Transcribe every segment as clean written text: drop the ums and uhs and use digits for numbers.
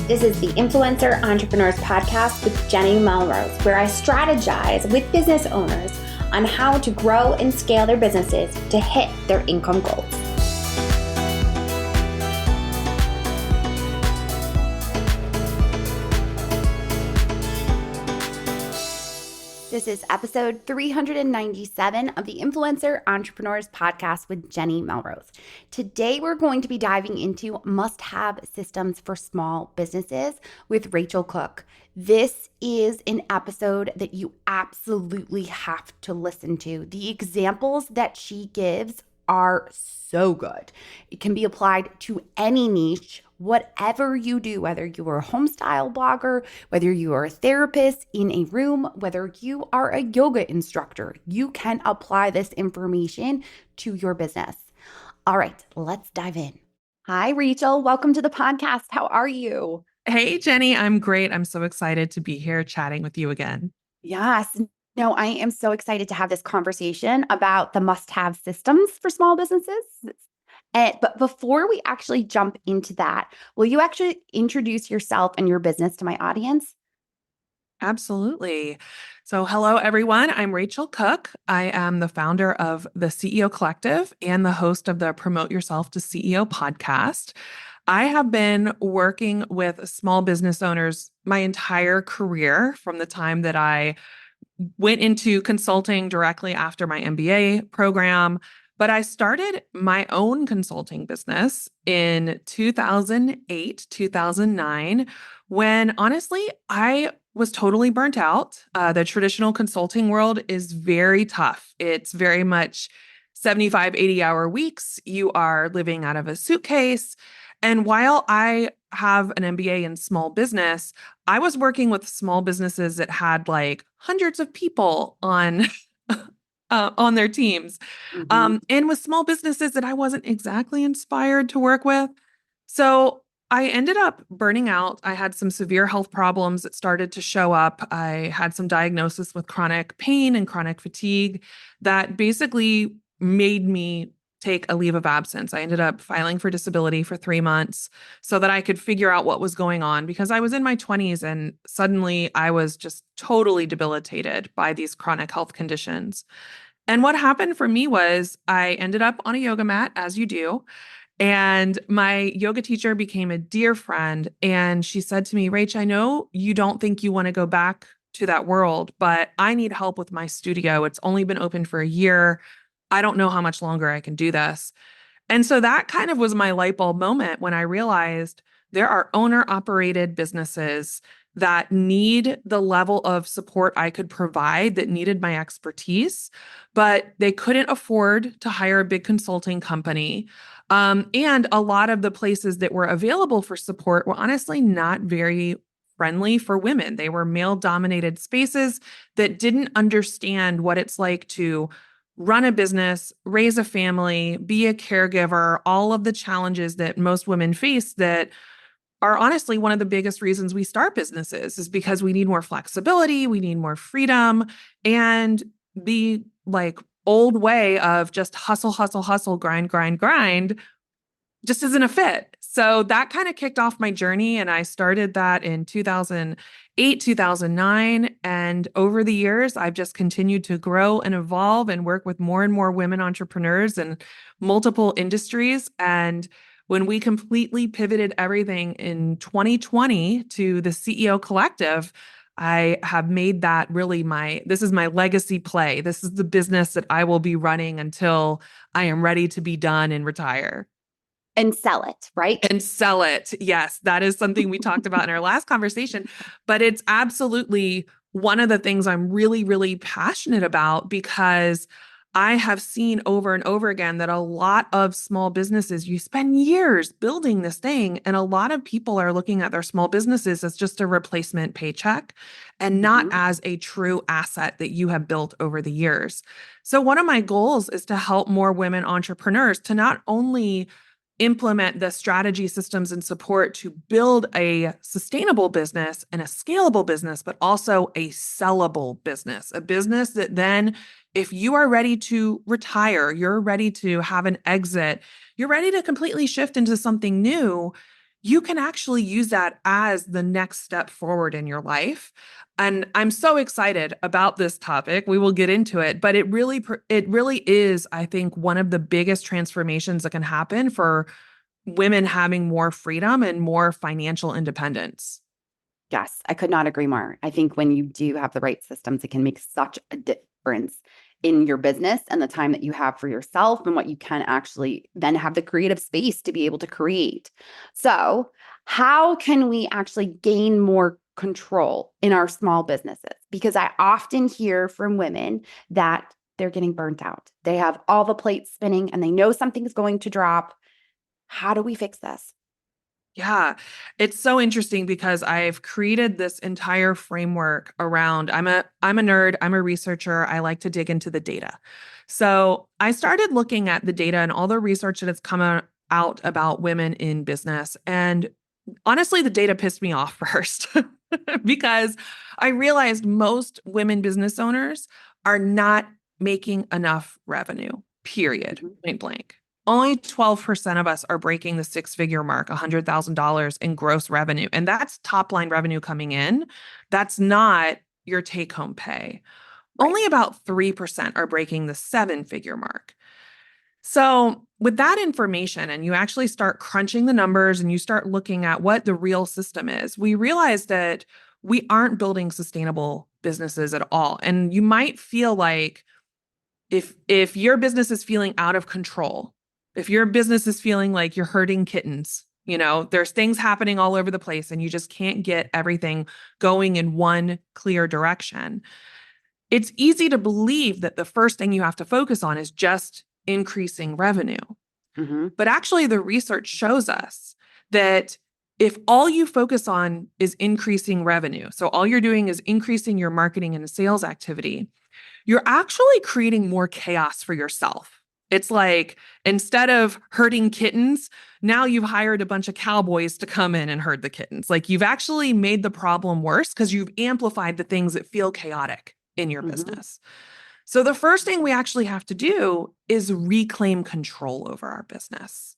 This is the Influencer Entrepreneurs Podcast with Jenny Melrose, where I strategize with business owners on how to grow and scale their businesses to hit their income goals. This is episode 397 of the Influencer Entrepreneurs Podcast with Jenny Melrose. Today, we're going to be diving into must-have systems for small businesses with Racheal Cook. This is an episode that you absolutely have to listen to. The examples that she gives are so good. It can be applied to any niche, whatever you do, whether you are a home style blogger, whether you are a therapist in a room, whether you are a yoga instructor, you can apply this information to your business. All right, let's dive in. Hi, Racheal. Welcome to the podcast. How are you? Hey, Jenny. I'm great. I'm so excited to be here chatting with you again. Yes. No, I am so excited to have this conversation about the must-have systems for small businesses. But before we actually jump into that, will you actually introduce yourself and your business to my audience? Absolutely. So, hello, everyone. I'm Racheal Cook. I am the founder of the CEO Collective and the host of the Promote Yourself to CEO podcast. I have been working with small business owners my entire career from the time that I went into consulting directly after my MBA program. But I started my own consulting business in 2008, 2009, when honestly, I was totally burnt out. The traditional consulting world is very tough. It's very much 75, 80-hour weeks. You are living out of a suitcase. And while I have an MBA in small business, I was working with small businesses that had like hundreds of people on their teams, and with small businesses that I wasn't exactly inspired to work with. So I ended up burning out. I had some severe health problems that started to show up. I had some diagnosis with chronic pain and chronic fatigue that basically made me take a leave of absence. I ended up filing for disability for 3 months so that I could figure out what was going on, because I was in my 20s and suddenly I was just totally debilitated by these chronic health conditions. And what happened for me was I ended up on a yoga mat, as you do. And my yoga teacher became a dear friend. And she said to me, Rach, I know you don't think you want to go back to that world, but I need help with my studio. It's only been open for a year. I don't know how much longer I can do this. And so that kind of was my light bulb moment when I realized there are owner-operated businesses that need the level of support I could provide, that needed my expertise, but they couldn't afford to hire a big consulting company. And a lot of the places that were available for support were honestly not very friendly for women. They were male-dominated spaces that didn't understand what it's like to run a business, raise a family, be a caregiver, all of the challenges that most women face that are honestly one of the biggest reasons we start businesses, is because we need more flexibility, we need more freedom, and the like old way of just hustle, hustle, hustle, grind, grind, grind just isn't a fit. So that kind of kicked off my journey. And I started that in 2008, 2009. And over the years, I've just continued to grow and evolve and work with more and more women entrepreneurs in multiple industries. And when we completely pivoted everything in 2020 to the CEO Collective, I have made that really this is my legacy play. This is the business that I will be running until I am ready to be done and retire. And sell it, right? And sell it. Yes, that is something we talked about in our last conversation, but it's absolutely one of the things I'm really, really passionate about, because I have seen over and over again that a lot of small businesses, you spend years building this thing, and a lot of people are looking at their small businesses as just a replacement paycheck and not as a true asset that you have built over the years. So one of my goals is to help more women entrepreneurs to not only implement the strategy, systems, and support to build a sustainable business and a scalable business, but also a sellable business, a business that then, if you are ready to retire, you're ready to have an exit, you're ready to completely shift into something new, you can actually use that as the next step forward in your life. And I'm so excited about this topic. We will get into it, but it really is, I think, one of the biggest transformations that can happen for women having more freedom and more financial independence. Yes, I could not agree more. I think when you do have the right systems, it can make such a difference in your business and the time that you have for yourself and what you can actually then have the creative space to be able to create. So, how can we actually gain more control in our small businesses? Because I often hear from women that they're getting burnt out. They have all the plates spinning and they know something's going to drop. How do we fix this? Yeah, it's so interesting because I've created this entire framework around I'm a nerd, I'm a researcher, I like to dig into the data. So, I started looking at the data and all the research that has come out about women in business, and honestly the data pissed me off first because I realized most women business owners are not making enough revenue. Period. Mhm, Point blank. Only 12% of us are breaking the six-figure mark, $100,000 in gross revenue. And that's top line revenue coming in. That's not your take home pay. right. Only about 3% are breaking the seven-figure mark. So, with that information, and you actually start crunching the numbers and you start looking at what the real system is, we realize that we aren't building sustainable businesses at all. And you might feel like if your business is feeling out of control, if your business is feeling like you're herding kittens, there's things happening all over the place and you just can't get everything going in one clear direction. It's easy to believe that the first thing you have to focus on is just increasing revenue. Hmm. But actually, the research shows us that if all you focus on is increasing revenue, so all you're doing is increasing your marketing and sales activity, you're actually creating more chaos for yourself. It's like instead of herding kittens, now you've hired a bunch of cowboys to come in and herd the kittens. Like you've actually made the problem worse because you've amplified the things that feel chaotic in your Hmm. business. So the first thing we actually have to do is reclaim control over our business.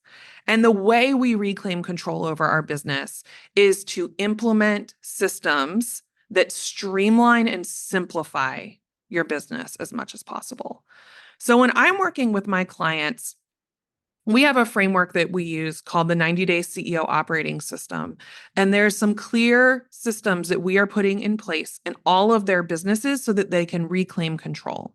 And the way we reclaim control over our business is to implement systems that streamline and simplify your business as much as possible. So when I'm working with my clients, we have a framework that we use called the 90-day CEO operating system. And there's some clear systems that we are putting in place in all of their businesses so that they can reclaim control.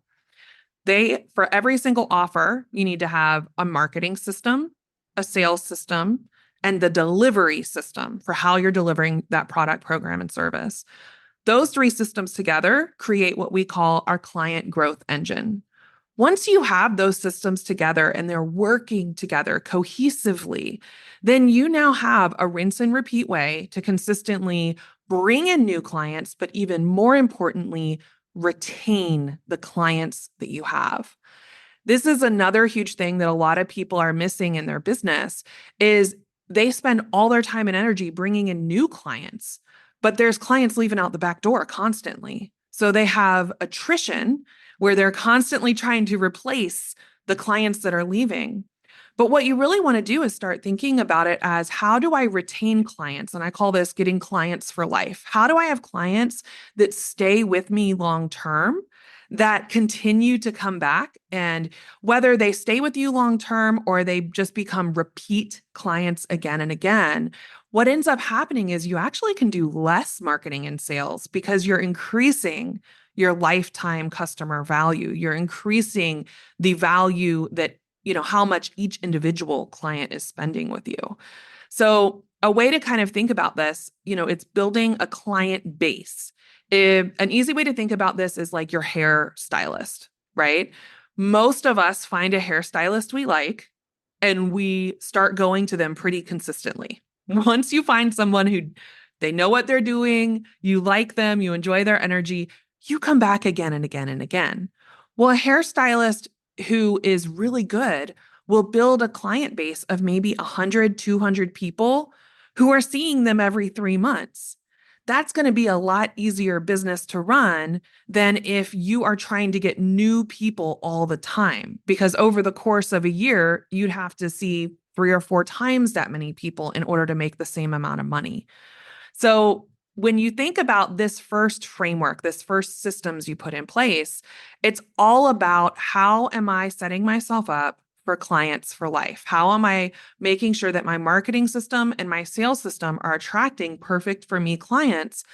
For every single offer, you need to have a marketing system, a sales system, and the delivery system for how you're delivering that product, program, and service. Those three systems together create what we call our client growth engine. Once you have those systems together and they're working together cohesively, then you now have a rinse and repeat way to consistently bring in new clients, but even more importantly, retain the clients that you have. This is another huge thing that a lot of people are missing in their business is they spend all their time and energy bringing in new clients, but there's clients leaving out the back door constantly. So they have attrition where they're constantly trying to replace the clients that are leaving. But what you really want to do is start thinking about it as how do I retain clients? And I call this getting clients for life. How do I have clients that stay with me long term, that continue to come back? And whether they stay with you long term or they just become repeat clients again and again, what ends up happening is you actually can do less marketing and sales because you're increasing your lifetime customer value. You're increasing the value that how much each individual client is spending with you. So, a way to kind of think about this, it's building a client base. An easy way to think about this is like your hair stylist, right? Most of us find a hairstylist we like and we start going to them pretty consistently. Once you find someone who they know what they're doing, you like them, you enjoy their energy, you come back again and again and again. Well, a hairstylist who is really good will build a client base of maybe 100, 200 people who are seeing them every 3 months. That's going to be a lot easier business to run than if you are trying to get new people all the time. Because over the course of a year, you'd have to see 3 or 4 times that many people in order to make the same amount of money. So when you think about this first framework, this first systems you put in place, it's all about how am I setting myself up for clients for life? How am I making sure that my marketing system and my sales system are attracting perfect for me clients?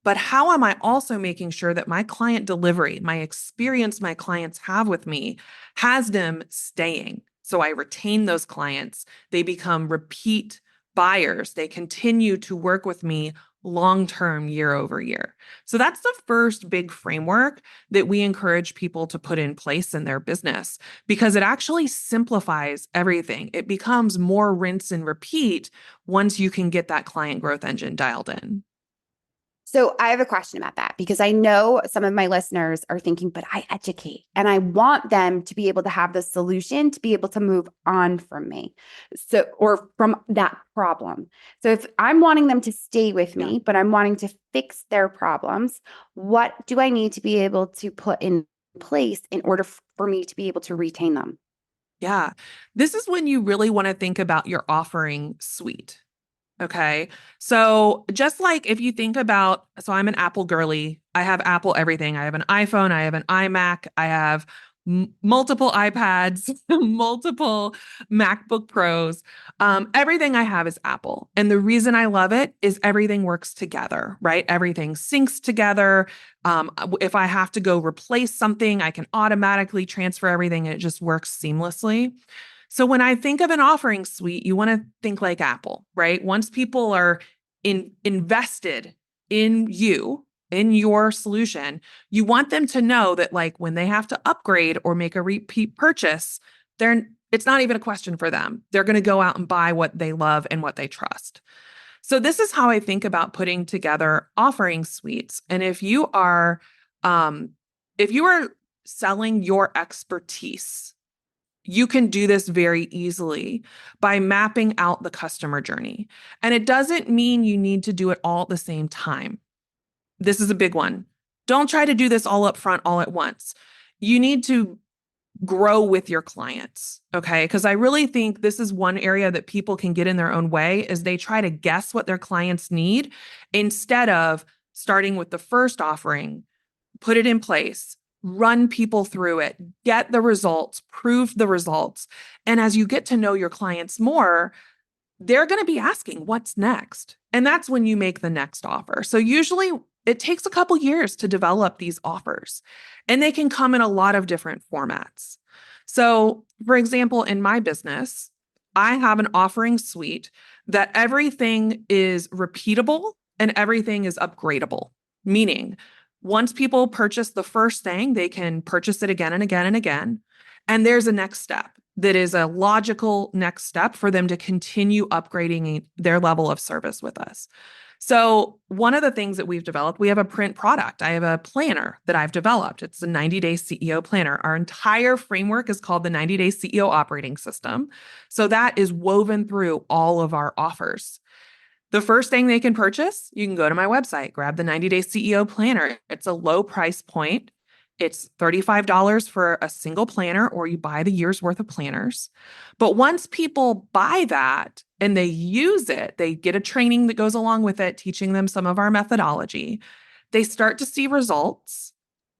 But how am I also making sure that my client delivery, my experience my clients have with me, has them staying? So I retain those clients. They become repeat buyers. They continue to work with me long term, year over year. So that's the first big framework that we encourage people to put in place in their business because it actually simplifies everything. It becomes more rinse and repeat once you can get that client growth engine dialed in. So I have a question about that because I know some of my listeners are thinking, but I educate and I want them to be able to have the solution to be able to move on from me. So, or from that problem. So if I'm wanting them to stay with Yeah. me, but I'm wanting to fix their problems, what do I need to be able to put in place in order for me to be able to retain them? Yeah. This is when you really want to think about your offering suite. Okay. So just like if you think about, so I'm an Apple girly. I have Apple everything. I have an iPhone, I have an iMac, I have multiple iPads, multiple MacBook Pros. Everything I have is Apple. And the reason I love it is everything works together, right? Everything syncs together. If I have to go replace something, I can automatically transfer everything and it just works seamlessly. So when I think of an offering suite, you want to think like Apple, right? Once people are invested in you, in your solution, you want them to know that like when they have to upgrade or make a repeat purchase, it's not even a question for them. They're going to go out and buy what they love and what they trust. So this is how I think about putting together offering suites. And um, if you are selling your expertise, you can do this very easily by mapping out the customer journey. And it doesn't mean you need to do it all at the same time. This is a big one. Don't try to do this all up front, all at once. You need to grow with your clients, okay? Because I really think this is one area that people can get in their own way is they try to guess what their clients need instead of starting with the first offering, put it in place, run people through it, get the results, prove the results. And as you get to know your clients more, they're going to be asking what's next. And that's when you make the next offer. So usually it takes a couple years to develop these offers, and they can come in a lot of different formats. So, for example, in my business, I have an offering suite that everything is repeatable and everything is upgradable, meaning once people purchase the first thing, they can purchase it again and again and again. And there's a next step that is a logical next step for them to continue upgrading their level of service with us. So, one of the things that we've developed, we have a print product. I have a planner that I've developed. It's a 90-day CEO planner. Our entire framework is called the 90-day CEO operating system. So, that is woven through all of our offers. The first thing they can purchase, you can go to my website, grab the 90-day CEO planner. It's a low price point. It's $35 for a single planner, or you buy the year's worth of planners. But once people buy that and they use it, they get a training that goes along with it, teaching them some of our methodology. They start to see results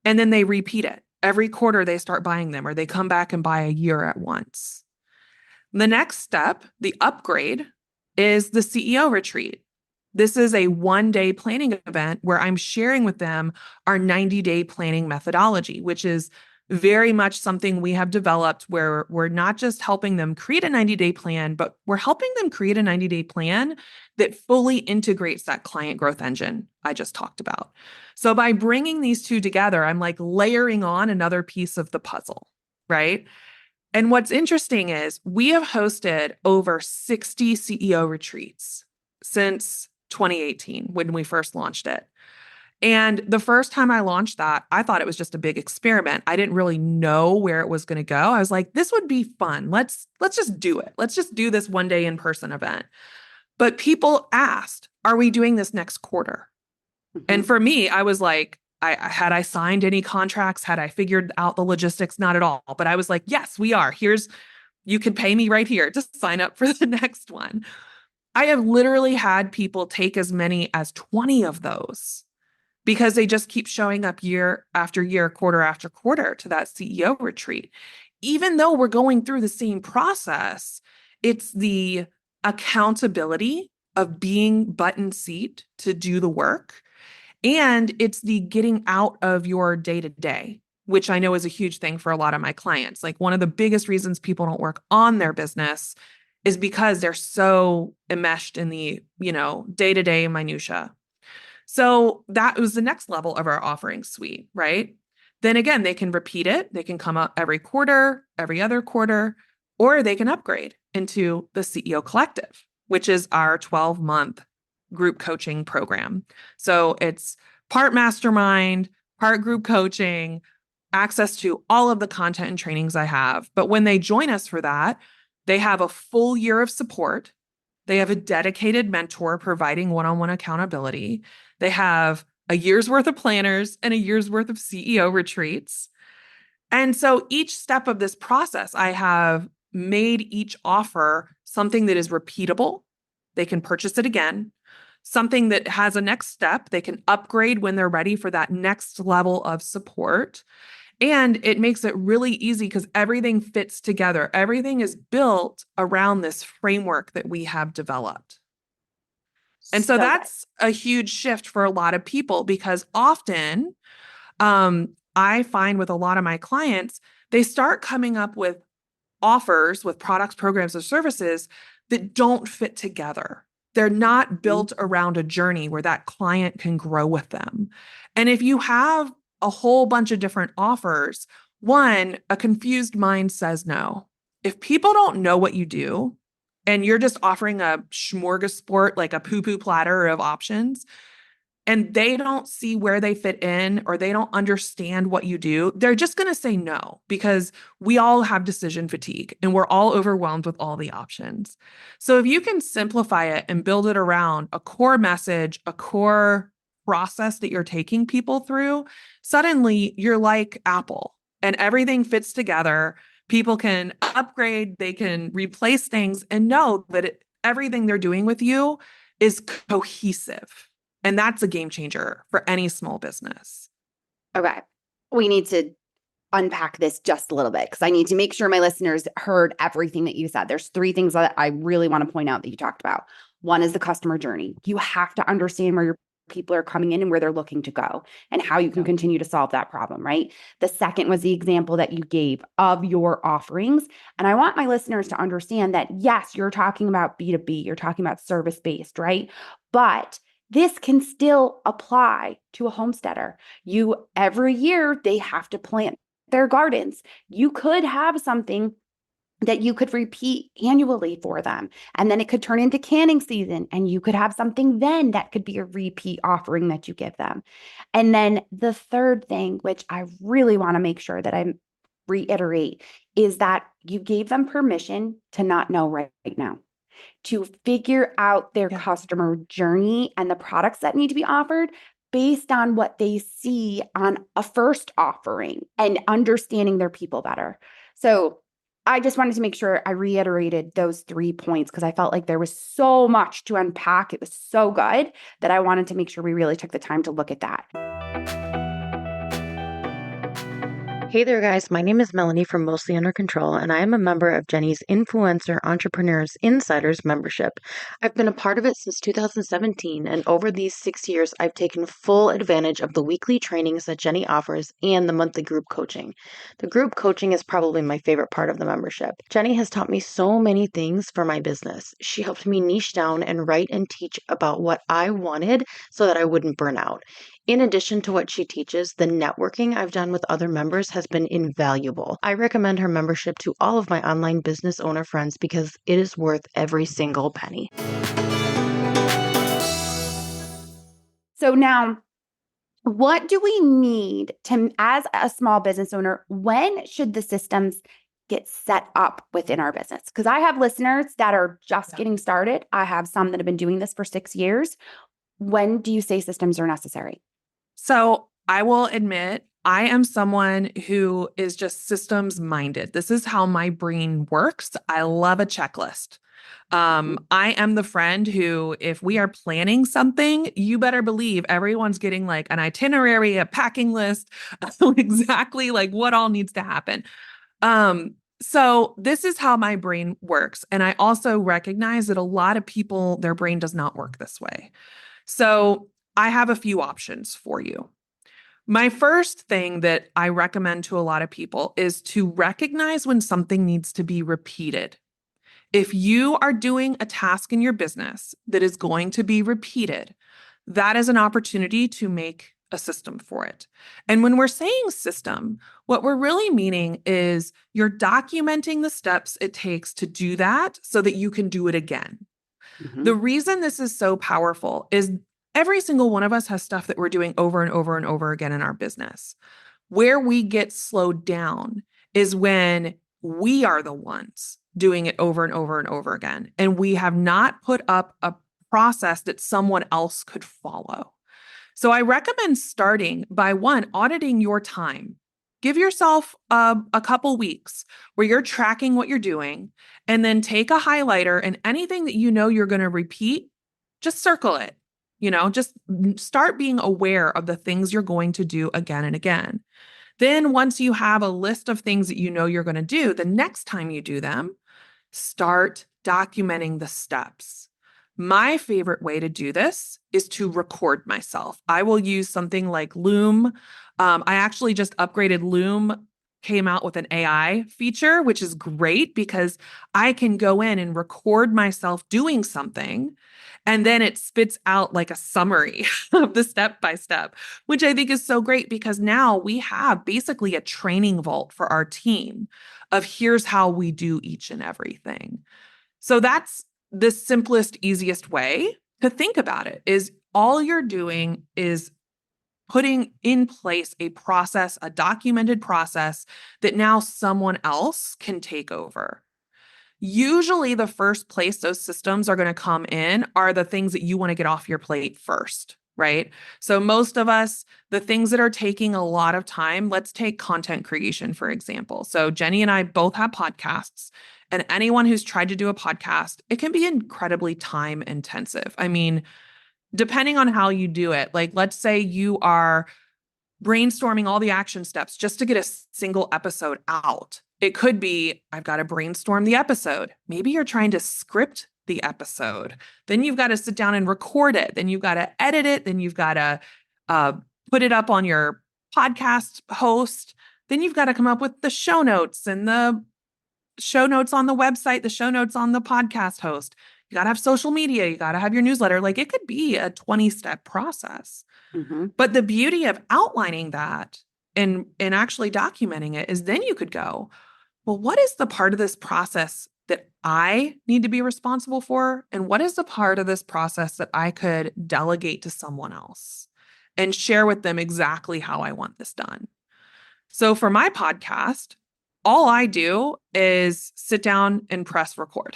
and then they repeat it. Every quarter, they start buying them or they come back and buy a year at once. The next step, the upgrade, is the CEO retreat. This is a 1-day planning event where I'm sharing with them our 90-day planning methodology, which is very much something we have developed where we're not just helping them create a 90-day plan, but we're helping them create a 90-day plan that fully integrates that client growth engine I just talked about. So by bringing these two together, I'm like layering on another piece of the puzzle, right? And what's interesting is we have hosted over 60 CEO retreats since 2018 when we first launched it. And the first time I launched that, I thought it was just a big experiment. I didn't really know where it was going to go. I was like, this would be fun. Let's just do it. Let's just do this 1-day in-person event. But people asked, are we doing this next quarter? And Mhm. for me, I was like, I signed any contracts? Had I figured out the logistics? Not at all. But I was like, yes, we are. You can pay me right here to sign up for the next one. I have literally had people take as many as 20 of those because they just keep showing up year after year, quarter after quarter to that CEO retreat. Even though we're going through the same process, it's the accountability of being button seat to do the work. And it's the getting out of your day to day, which I know is a huge thing for a lot of my clients. Like one of the biggest reasons people don't work on their business is because they're so enmeshed in the, day to day minutia. So that was the next level of our offering suite, right? Then again, they can repeat it. They can come up every quarter, every other quarter, or they can upgrade into the CEO Collective, which is our 12-month group coaching program. So it's part mastermind, part group coaching, access to all of the content and trainings I have. But when they join us for that, they have a full year of support. They have a dedicated mentor providing one-on-one accountability. They have a year's worth of planners and a year's worth of CEO retreats. And so each step of this process, I have made each offer something that is repeatable. They can purchase it again. Something that has a next step. They can upgrade when they're ready for that next level of support. And it makes it really easy because everything fits together. Everything is built around this framework that we have developed. And so So good. that's a huge shift for a lot of people because often I find with a lot of my clients, they start coming up with offers with products, programs, or services that don't fit together. They're not built around a journey where that client can grow with them. And if you have a whole bunch of different offers, one, a confused mind says no. If people don't know what you do and you're just offering a smorgasbord, like a poo-poo platter of options, and they don't see where they fit in or they don't understand what you do, they're just going to say no because we all have decision fatigue and we're all overwhelmed with all the options. So if you can simplify it and build it around a core message, a core process that you're taking people through, suddenly you're like Apple and everything fits together. People can upgrade, they can replace things and know that everything they're doing with you is cohesive. And that's a game changer for any small business. Okay. We need to unpack this just a little bit because I need to make sure my listeners heard everything that you said. There's three things that I really want to point out that you talked about. One is the customer journey. You have to understand where your people are coming in and where they're looking to go and how you can continue to solve that problem, right? The second was the example that you gave of your offerings. And I want my listeners to understand that, yes, you're talking about B2B, you're talking about service-based, right? But this can still apply to a homesteader. Every year they have to plant their gardens. You could have something that you could repeat annually for them. And then it could turn into canning season and you could have something then that could be a repeat offering that you give them. And then the third thing, which I really want to make sure that I reiterate, is that you gave them permission to not know right now, to figure out their customer journey and the products that need to be offered based on what they see on a first offering and understanding their people better. So I just wanted to make sure I reiterated those 3 points because I felt like there was so much to unpack. It was so good that I wanted to make sure we really took the time to look at that. Hey there, guys. My name is Melanie from Mostly Under Control, and I am a member of Jenny's Influencer Entrepreneurs Insiders membership. I've been a part of it since 2017, and over these 6 years, I've taken full advantage of the weekly trainings that Jenny offers and the monthly group coaching. The group coaching is probably my favorite part of the membership. Jenny has taught me so many things for my business. She helped me niche down and write and teach about what I wanted so that I wouldn't burn out. In addition to what she teaches, the networking I've done with other members has been invaluable. I recommend her membership to all of my online business owner friends because it is worth every single penny. So now, what do we need to, as a small business owner, when should the systems get set up within our business? Because I have listeners that are just getting started. I have some that have been doing this for 6 years. When do you say systems are necessary? So I will admit, I am someone who is just systems minded. This is how my brain works. I love a checklist. I am the friend who, if we are planning something, you better believe everyone's getting like an itinerary, a packing list, exactly like what all needs to happen. So this is how my brain works. And I also recognize that a lot of people, their brain does not work this way. So I have a few options for you. My first thing that I recommend to a lot of people is to recognize when something needs to be repeated. If you are doing a task in your business that is going to be repeated, that is an opportunity to make a system for it. And when we're saying system, what we're really meaning is you're documenting the steps it takes to do that so that you can do it again. Mm-hmm. The reason this is so powerful is every single one of us has stuff that we're doing over and over and over again in our business. Where we get slowed down is when we are the ones doing it over and over and over again. And we have not put up a process that someone else could follow. So I recommend starting by one, auditing your time. Give yourself a couple weeks where you're tracking what you're doing, and then take a highlighter and anything that you know you're going to repeat, just circle it. Just start being aware of the things you're going to do again and again. Then once you have a list of things that you know you're going to do, the next time you do them, start documenting the steps. My favorite way to do this is to record myself. I will use something like Loom. I actually just upgraded Loom, came out with an AI feature, which is great because I can go in and record myself doing something. And then it spits out like a summary of the step by step, which I think is so great because now we have basically a training vault for our team of here's how we do each and everything. So that's the simplest, easiest way to think about it is all you're doing is putting in place a process, a documented process that now someone else can take over. Usually, the first place those systems are going to come in are the things that you want to get off your plate first, right? So, most of us, the things that are taking a lot of time, let's take content creation, for example. So, Jenny and I both have podcasts, and anyone who's tried to do a podcast, it can be incredibly time intensive. I mean, depending on how you do it, like let's say you are brainstorming all the action steps just to get a single episode out. It could be, I've got to brainstorm the episode. Maybe you're trying to script the episode. Then you've got to sit down and record it. Then you've got to edit it. Then you've got to put it up on your podcast host. Then you've got to come up with the show notes and the show notes on the website, the show notes on the podcast host. You got to have social media. You got to have your newsletter. Like it could be a 20-step process. Mm-hmm. But the beauty of outlining that and actually documenting it is then you could go, well, what is the part of this process that I need to be responsible for? And what is the part of this process that I could delegate to someone else and share with them exactly how I want this done? So for my podcast, all I do is sit down and press record.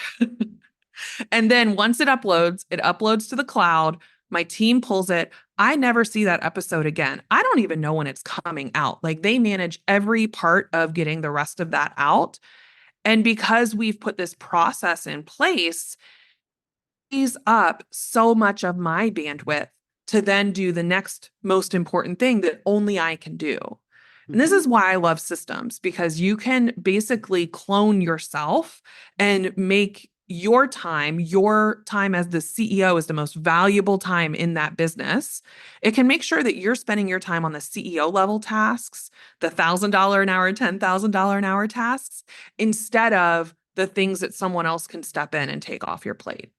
And then once it uploads to the cloud. My team pulls it. I never see that episode again. I don't even know when it's coming out. Like they manage every part of getting the rest of that out. And because we've put this process in place, it frees up so much of my bandwidth to then do the next most important thing that only I can do. And this is why I love systems, because you can basically clone yourself and make your time as the CEO is the most valuable time in that business. It can make sure that you're spending your time on the CEO level tasks, the $1,000 an hour, $10,000 an hour tasks, instead of the things that someone else can step in and take off your plate.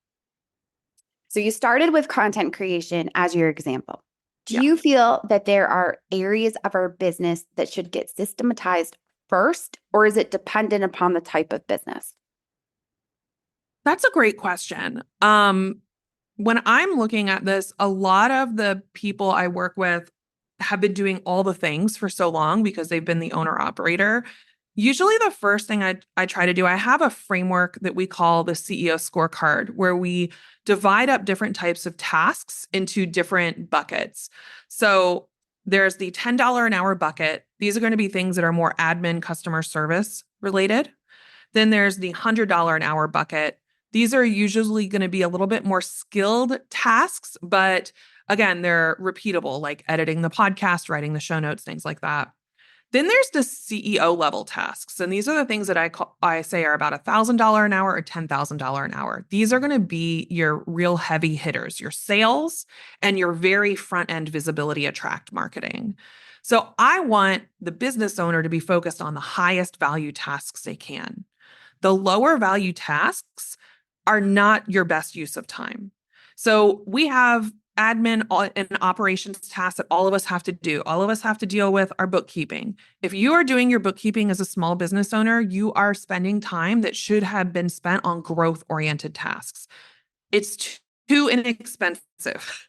So you started with content creation as your example. Do Yeah. you feel that there are areas of our business that should get systematized first, or is it dependent upon the type of business? That's a great question. When I'm looking at this, a lot of the people I work with have been doing all the things for so long because they've been the owner operator. Usually the first thing I try to do, I have a framework that we call the CEO scorecard, where we divide up different types of tasks into different buckets. So There's the $10 an hour bucket. These are going to be things that are more admin customer service related. Then there's the $100 an hour bucket. These are usually going to be a little bit more skilled tasks, but again, they're repeatable, like editing the podcast, writing the show notes, things like that. Then there's the CEO level tasks. And these are the things that I say are about $1,000 an hour or $10,000 an hour. These are going to be your real heavy hitters, your sales and your very front end visibility attract marketing. So I want the business owner to be focused on the highest value tasks they can. The lower value tasks are not your best use of time. So we have admin and operations tasks that all of us have to do. All of us have to deal with our bookkeeping. If you are doing your bookkeeping as a small business owner, you are spending time that should have been spent on growth-oriented tasks. It's too inexpensive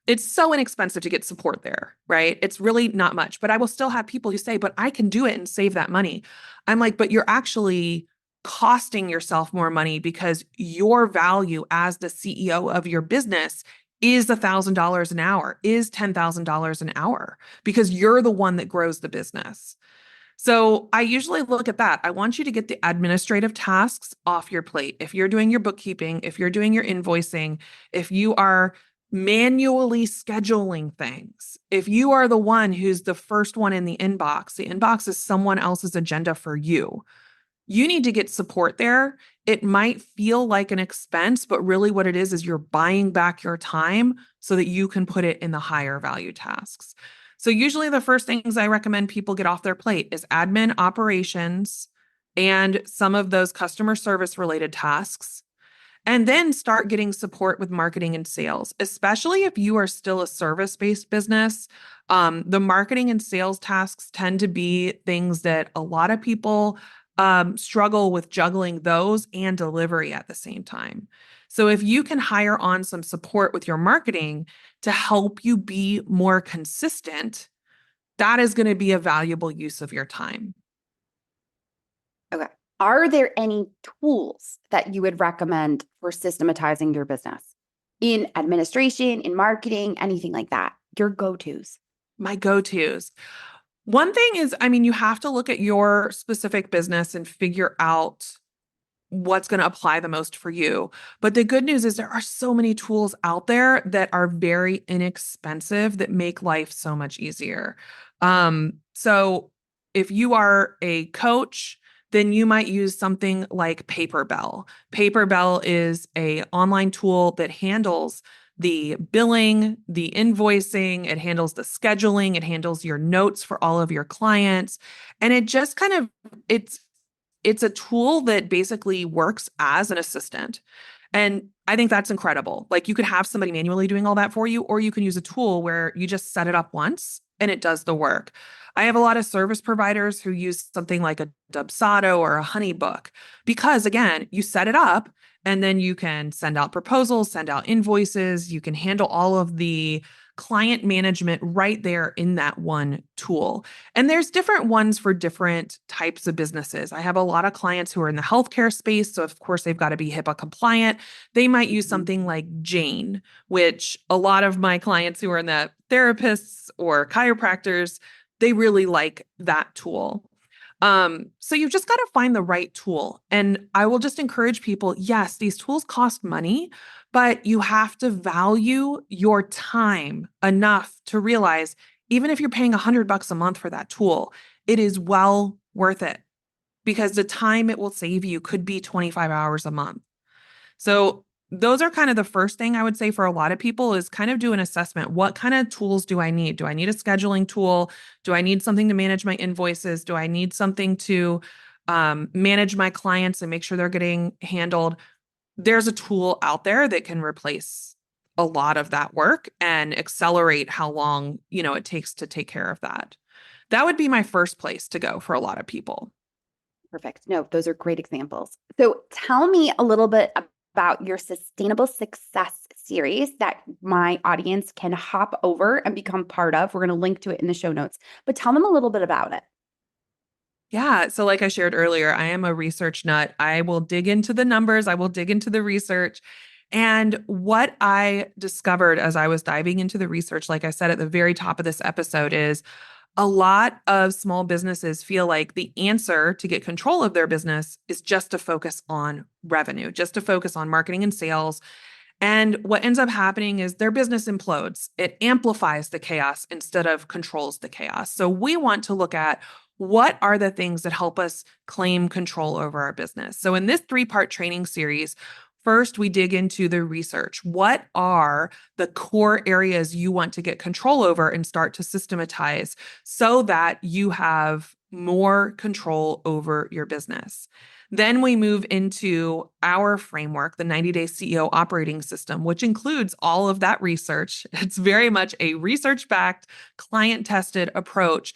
it's so inexpensive to get support there, right? It's really not much. But I will still have people who say, but I can do it and save that money. I'm like, but you're actually costing yourself more money because your value as the CEO of your business is $1,000 an hour, is $10,000 an hour, because you're the one that grows the business. So I usually look at that. I want you to get the administrative tasks off your plate. If you're doing your bookkeeping, if you're doing your invoicing, if you are manually scheduling things, if you are the one who's the first one in the inbox is someone else's agenda for you. You need to get support there. It might feel like an expense, but really what it is you're buying back your time so that you can put it in the higher value tasks. So usually the first things I recommend people get off their plate is admin, operations, and some of those customer service related tasks. And then start getting support with marketing and sales, especially if you are still a service-based business. The marketing and sales tasks tend to be things that a lot of people struggle with juggling those and delivery at the same time. So if you can hire on some support with your marketing to help you be more consistent, that is going to be a valuable use of your time. Okay. Are there any tools that you would recommend for systematizing your business in administration, in marketing, anything like that? Your go-tos. My go-tos. One thing is, you have to look at your specific business and figure out what's going to apply the most for you. But the good news is there are so many tools out there that are very inexpensive that make life so much easier. So if you are a coach, then you might use something like Paperbell. Paperbell is an online tool that handles the billing, the invoicing, it handles the scheduling, it handles your notes for all of your clients. And it just kind of, it's a tool that basically works as an assistant. And I think that's incredible. Like you could have somebody manually doing all that for you, or you can use a tool where you just set it up once and it does the work. I have a lot of service providers who use something like a Dubsado or a Honeybook because, again, you set it up and then you can send out proposals, send out invoices, you can handle all of the client management right there in that one tool. And there's different ones for different types of businesses. I have a lot of clients who are in the healthcare space. So, of course, they've got to be HIPAA compliant. They might use something like Jane, which a lot of my clients who are in the therapists or chiropractors, they really like that tool. So you've just got to find the right tool. And I will just encourage people, yes, these tools cost money, but you have to value your time enough to realize even if you're paying $100 a month for that tool, it is well worth it because the time it will save you could be 25 hours a month. So those are kind of the first thing I would say for a lot of people is kind of do an assessment. What kind of tools do I need? Do I need a scheduling tool? Do I need something to manage my invoices? Do I need something to manage my clients and make sure they're getting handled? There's a tool out there that can replace a lot of that work and accelerate how long, it takes to take care of that. That would be my first place to go for a lot of people. Perfect. No, those are great examples. So tell me a little bit about your Sustainable Success series that my audience can hop over and become part of. We're going to link to it in the show notes, but tell them a little bit about it. Yeah. So like I shared earlier, I am a research nut. I will dig into the numbers. I will dig into the research. And what I discovered as I was diving into the research, like I said at the very top of this episode, is a lot of small businesses feel like the answer to get control of their business is just to focus on revenue, just to focus on marketing and sales. And what ends up happening is their business implodes. It amplifies the chaos instead of controls the chaos. So we want to look at what are the things that help us claim control over our business. So in this 3-part training series, first we dig into the research. What are the core areas you want to get control over and start to systematize so that you have more control over your business? Then we move into our framework, the 90-day CEO operating system, which includes all of that research. It's very much a research-backed, client-tested approach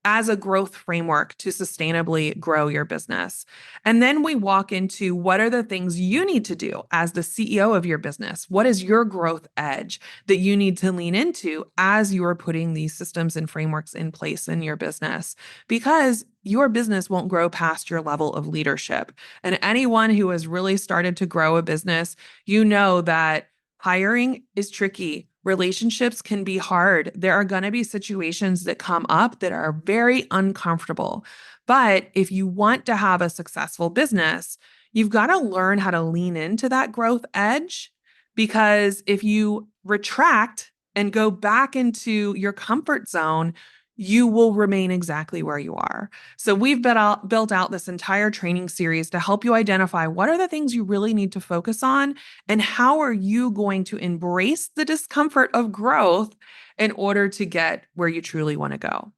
as a growth framework to sustainably grow your business. And then we walk into what are the things you need to do as the CEO of your business? What is your growth edge that you need to lean into as you are putting these systems and frameworks in place in your business? Because your business won't grow past your level of leadership. And anyone who has really started to grow a business, you know that hiring is tricky. Relationships can be hard. There are going to be situations that come up that are very uncomfortable. But if you want to have a successful business, you've got to learn how to lean into that growth edge. Because if you retract and go back into your comfort zone, you will remain exactly where you are. So we've built out this entire training series to help you identify what are the things you really need to focus on and how are you going to embrace the discomfort of growth in order to get where you truly want to go.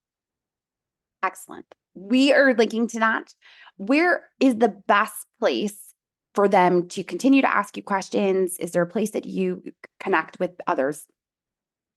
Excellent. We are linking to that. Where is the best place for them to continue to ask you questions? Is there a place that you connect with others?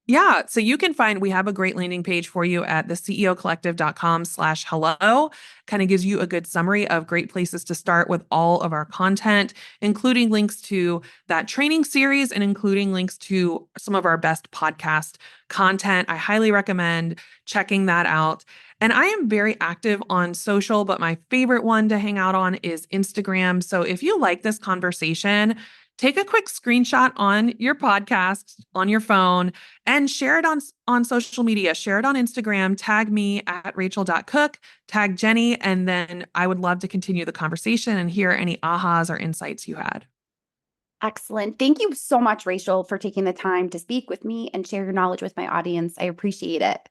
Yeah. So you can find, we have a great landing page for you at theceocollective.com/hello. Kind of gives you a good summary of great places to start with all of our content, including links to that training series and including links to some of our best podcast content. I highly recommend checking that out. And I am very active on social, but my favorite one to hang out on is Instagram. So if you like this conversation, take a quick screenshot on your podcast, on your phone, and share it on social media. Share it on Instagram. Tag me at Racheal.cook, tag Jenny, and then I would love to continue the conversation and hear any ahas or insights you had. Excellent. Thank you so much, Racheal, for taking the time to speak with me and share your knowledge with my audience. I appreciate it.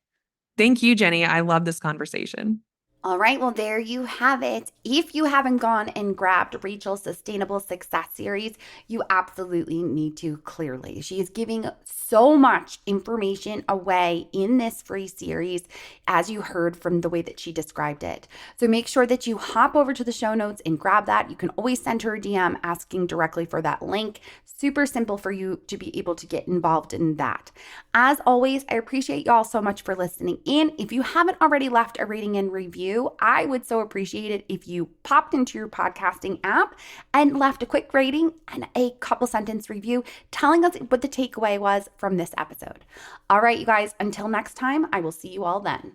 Thank you, Jenny. I love this conversation. All right, well, there you have it. If you haven't gone and grabbed Racheal's Sustainable Success Series, you absolutely need to clearly. She is giving so much information away in this free series, as you heard from the way that she described it. So make sure that you hop over to the show notes and grab that. You can always send her a DM asking directly for that link. Super simple for you to be able to get involved in that. As always, I appreciate y'all so much for listening in. If you haven't already left a rating and review, I would so appreciate it if you popped into your podcasting app and left a quick rating and a couple sentence review telling us what the takeaway was from this episode. All right, you guys, until next time, I will see you all then.